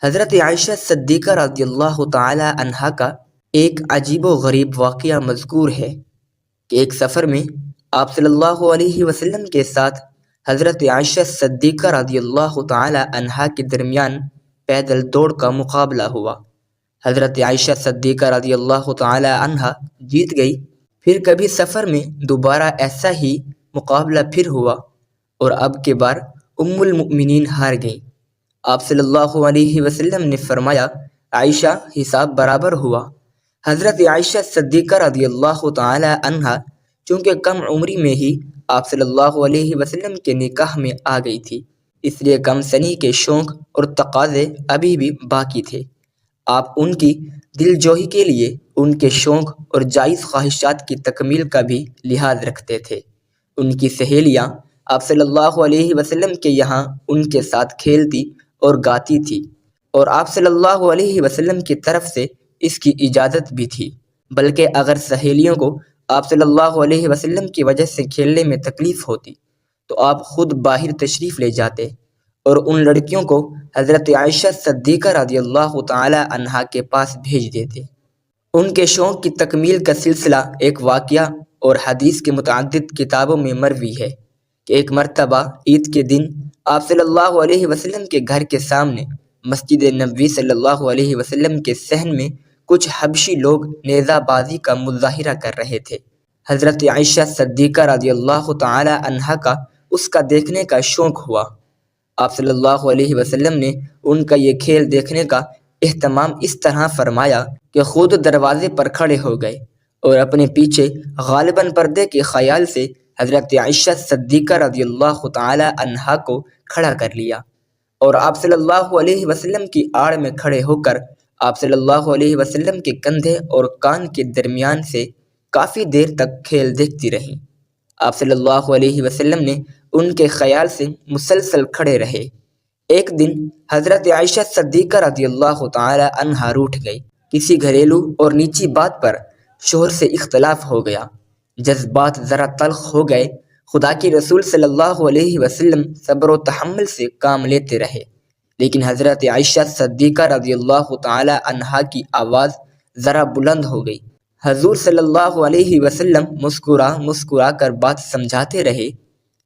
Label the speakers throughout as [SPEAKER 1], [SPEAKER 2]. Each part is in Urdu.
[SPEAKER 1] حضرت عائشہ صدیقہ رضی اللہ تعالی عنہا کا ایک عجیب و غریب واقعہ مذکور ہے کہ ایک سفر میں آپ صلی اللہ علیہ وسلم کے ساتھ حضرت عائشہ صدیقہ رضی اللہ تعالی عنہا کے درمیان پیدل دوڑ کا مقابلہ ہوا۔ حضرت عائشہ صدیقہ رضی اللہ تعالی عنہا جیت گئی۔ پھر کبھی سفر میں دوبارہ ایسا ہی مقابلہ پھر ہوا اور اب کی بار ام المؤمنین ہار گئیں۔ آپ صلی اللہ علیہ وسلم نے فرمایا، عائشہ حساب برابر ہوا۔ حضرت عائشہ صدیقہ رضی اللہ تعالی عنہا چونکہ کم عمری میں ہی آپ صلی اللہ علیہ وسلم کے نکاح میں آ گئی تھی، اس لیے کم سنی کے شوق اور تقاضے ابھی بھی باقی تھے۔ آپ ان کی دل جوئی کے لیے ان کے شوق اور جائز خواہشات کی تکمیل کا بھی لحاظ رکھتے تھے۔ ان کی سہیلیاں آپ صلی اللہ علیہ وسلم کے یہاں ان کے ساتھ کھیلتی اور گاتی تھی، اور آپ صلی اللہ علیہ وسلم کی طرف سے اس کی اجازت بھی تھی۔ بلکہ اگر سہیلیوں کو آپ صلی اللہ علیہ وسلم کی وجہ سے کھیلنے میں تکلیف ہوتی تو آپ خود باہر تشریف لے جاتے اور ان لڑکیوں کو حضرت عائشہ صدیقہ رضی اللہ تعالی عنہا کے پاس بھیج دیتے۔ ان کے شوق کی تکمیل کا سلسلہ ایک واقعہ اور حدیث کے متعدد کتابوں میں مروی ہے کہ ایک مرتبہ عید کے دن آپ صلی اللہ علیہ وسلم کے گھر کے سامنے مسجد نبوی صلی اللہ علیہ وسلم کے صحن میں کچھ حبشی لوگ نیزہ بازی کا مظاہرہ کر رہے تھے۔ حضرت عائشہ صدیقہ رضی اللہ تعالی عنہا کا اس کا دیکھنے کا شوق ہوا۔ آپ صلی اللہ علیہ وسلم نے ان کا یہ کھیل دیکھنے کا اہتمام اس طرح فرمایا کہ خود دروازے پر کھڑے ہو گئے اور اپنے پیچھے غالباً پردے کے خیال سے حضرت عائشہ صدیقہ رضی اللہ تعالی عنہا کو کھڑا کر لیا، اور آپ صلی اللہ علیہ وسلم کی آڑ میں کھڑے ہو کر آپ صلی اللہ علیہ وسلم کے کندھے اور کان کے درمیان سے کافی دیر تک کھیل دیکھتی رہیں۔ آپ صلی اللہ علیہ وسلم نے ان کے خیال سے مسلسل کھڑے رہے۔ ایک دن حضرت عائشہ صدیقہ رضی اللہ تعالی عنہا روٹھ گئی۔ کسی گھریلو اور نیچی بات پر شوہر سے اختلاف ہو گیا، جذبات ذرا تلخ ہو گئے۔ خدا کے رسول صلی اللہ علیہ وسلم صبر و تحمل سے کام لیتے رہے، لیکن حضرت عائشہ صدیقہ رضی اللہ تعالی عنہا کی آواز ذرا بلند ہو گئی۔ حضور صلی اللہ علیہ وسلم مسکرا کر بات سمجھاتے رہے،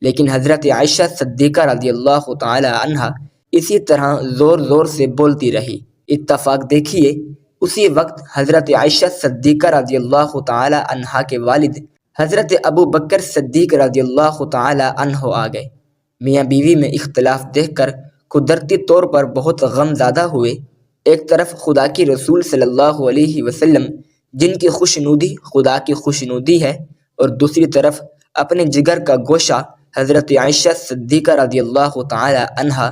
[SPEAKER 1] لیکن حضرت عائشہ صدیقہ رضی اللہ تعالی عنہا اسی طرح زور زور سے بولتی رہی۔ اتفاق دیکھیے، اسی وقت حضرت عائشہ صدیقہ رضی اللہ تعالی عنہا کے والد حضرت ابو بکر صدیق رضی اللہ تعالی عنہ آ گئے۔ میاں بیوی میں اختلاف دیکھ کر قدرتی طور پر بہت غم زدہ ہوئے۔ ایک طرف خدا کی رسول صلی اللہ علیہ وسلم جن کی خوشنودی خدا کی خوشنودی ہے، اور دوسری طرف اپنے جگر کا گوشہ حضرت عائشہ صدیقہ رضی اللہ تعالی عنہا،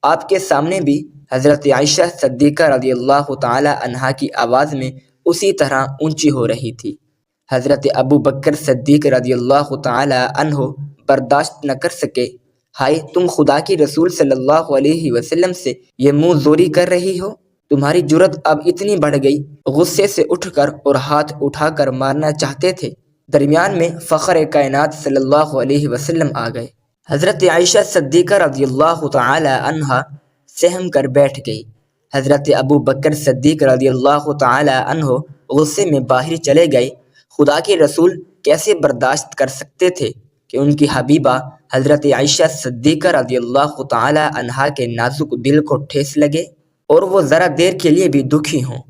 [SPEAKER 1] آپ کے سامنے بھی حضرت عائشہ صدیقہ رضی اللہ تعالی عنہا کی آواز میں اسی طرح اونچی ہو رہی تھی۔ حضرت ابو بکر صدیق رضی اللہ تعالی عنہ برداشت نہ کر سکے۔ ہائے، تم خدا کی رسول صلی اللہ علیہ وسلم سے یہ منہ زوری کر رہی ہو؟ تمہاری جرت اب اتنی بڑھ گئی۔ غصے سے اٹھ کر اور ہاتھ اٹھا کر مارنا چاہتے تھے۔ درمیان میں فخر کائنات صلی اللہ علیہ وسلم آ گئے۔ حضرت عائشہ صدیقہ رضی اللہ تعالی عنہا سہم کر بیٹھ گئی۔ حضرت ابو بکر صدیق رضی اللہ تعالی عنہ غصے میں باہر چلے گئے۔ خدا کے رسول کیسے برداشت کر سکتے تھے کہ ان کی حبیبہ حضرت عائشہ صدیقہ رضی اللہ تعالی عنہا کے نازک دل کو ٹھیس لگے اور وہ ذرا دیر کے لیے بھی دکھی ہوں۔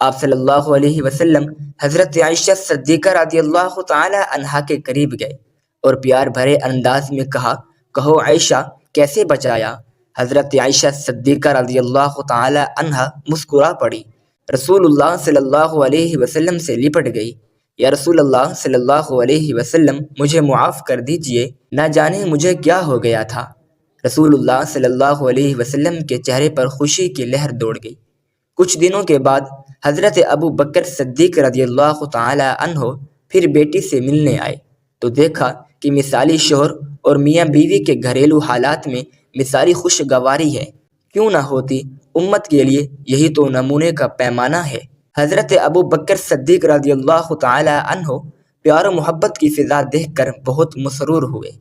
[SPEAKER 1] آپ صلی اللہ علیہ وسلم حضرت عائشہ صدیقہ رضی اللہ تعالی عنہا کے قریب گئے اور پیار بھرے انداز میں کہا، کہو عائشہ، کیسے بچایا؟ حضرت عائشہ صدیقہ رضی اللہ تعالی عنہا مسکرا پڑی، رسول اللہ صلی اللہ علیہ وسلم سے لپٹ گئی۔ یا رسول اللہ صلی اللہ علیہ وسلم، مجھے معاف کر دیجئے، نہ جانے مجھے کیا ہو گیا تھا۔ رسول اللہ صلی اللہ علیہ وسلم کے چہرے پر خوشی کی لہر دوڑ گئی۔ کچھ دنوں کے بعد حضرت ابو بکر صدیق رضی اللہ تعالی عنہ پھر بیٹی سے ملنے آئے تو دیکھا کہ مثالی شوہر اور میاں بیوی کے گھریلو حالات میں مثالی خوشگواری ہے۔ کیوں نہ ہوتی؟ امت کے لیے یہی تو نمونے کا پیمانہ ہے۔ حضرت ابو بکر صدیق رضی اللہ تعالی عنہ پیار و محبت کی فضا دیکھ کر بہت مسرور ہوئے۔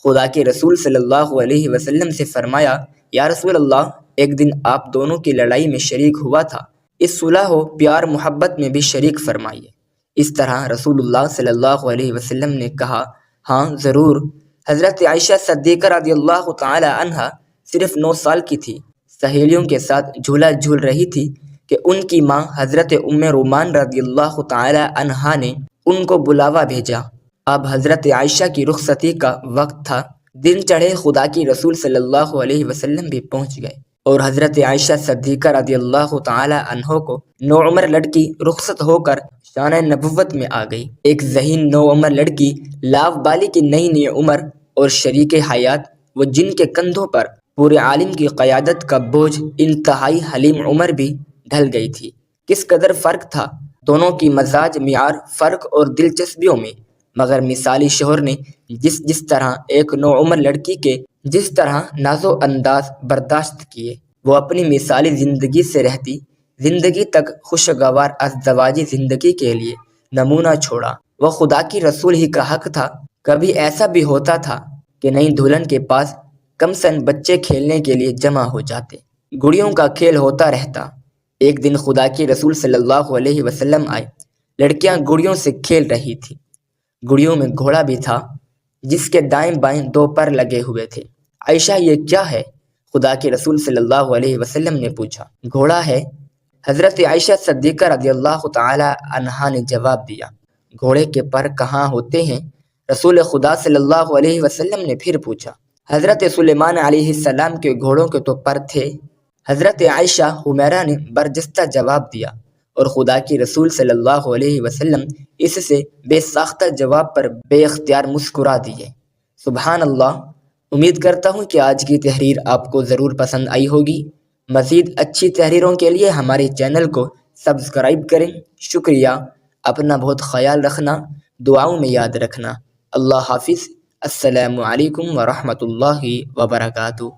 [SPEAKER 1] خدا کے رسول صلی اللہ علیہ وسلم سے فرمایا، یا رسول اللہ، ایک دن آپ دونوں کی لڑائی میں شریک ہوا تھا، اس صلح و پیار محبت میں بھی شریک فرمائیے۔ اس طرح رسول اللہ صلی اللہ علیہ وسلم نے کہا، ہاں ضرور۔ حضرت عائشہ صدیقہ رضی اللہ تعالی عنہا صرف 9 سال کی تھی، سہیلیوں کے ساتھ جھولا جھول رہی تھی کہ ان کی ماں حضرت ام رومان رضی اللہ تعالی عنہا نے ان کو بلاوا بھیجا۔ اب حضرت عائشہ کی رخصتی کا وقت تھا، دن چڑھے خدا کی رسول صلی اللہ علیہ وسلم بھی پہنچ گئے اور حضرت عائشہ صدیقہ رضی اللہ تعالی عنہ کو نوعمر لڑکی رخصت ہو کر شان نبوت میں آ گئی۔ ایک ذہین نوعمر لڑکی، لاو بالی کی نئی نئی عمر اور شریک حیات وہ جن کے کندھوں پر پورے عالم کی قیادت کا بوجھ انتہائی حلیم عمر بھی ڈھل گئی تھی۔ کس قدر فرق تھا دونوں کی مزاج معیار فرق اور دلچسپیوں میں، مگر مثالی شوہر نے جس طرح ایک نوعمر لڑکی کے جس طرح ناز و انداز برداشت کیے، وہ اپنی مثالی زندگی سے رہتی زندگی تک خوشگوار ازدواجی زندگی کے لیے نمونہ چھوڑا۔ وہ خدا کی رسول ہی کا حق تھا۔ کبھی ایسا بھی ہوتا تھا کہ نئی دلہن کے پاس کم سن بچے کھیلنے کے لیے جمع ہو جاتے، گڑیوں کا کھیل ہوتا رہتا۔ ایک دن خدا کی رسول صلی اللہ علیہ وسلم آئے، لڑکیاں گڑیوں سے کھیل رہی تھیں۔ گڑیوں میں گھوڑا بھی تھا جس کے دائیں بائیں 2 پر لگے ہوئے تھے۔ عائشہ یہ کیا ہے؟ خدا کے رسول صلی اللہ علیہ وسلم نے پوچھا۔ گھوڑا ہے، حضرت عائشہ صدیقہ رضی اللہ تعالی عنہا نے جواب دیا۔ گھوڑے کے پر کہاں ہوتے ہیں؟ رسول خدا صلی اللہ علیہ وسلم نے پھر پوچھا۔ حضرت سلیمان علیہ السلام کے گھوڑوں کے تو پر تھے، حضرت عائشہ حمیرہ نے برجستہ جواب دیا، اور خدا کی رسول صلی اللہ علیہ وسلم اس سے بے ساختہ جواب پر بے اختیار مسکرا دیے۔ سبحان اللہ۔ امید کرتا ہوں کہ آج کی تحریر آپ کو ضرور پسند آئی ہوگی۔ مزید اچھی تحریروں کے لیے ہمارے چینل کو سبسکرائب کریں۔ شکریہ۔ اپنا بہت خیال رکھنا، دعاؤں میں یاد رکھنا۔ اللہ حافظ۔ السلام علیکم ورحمۃ اللہ وبرکاتہ۔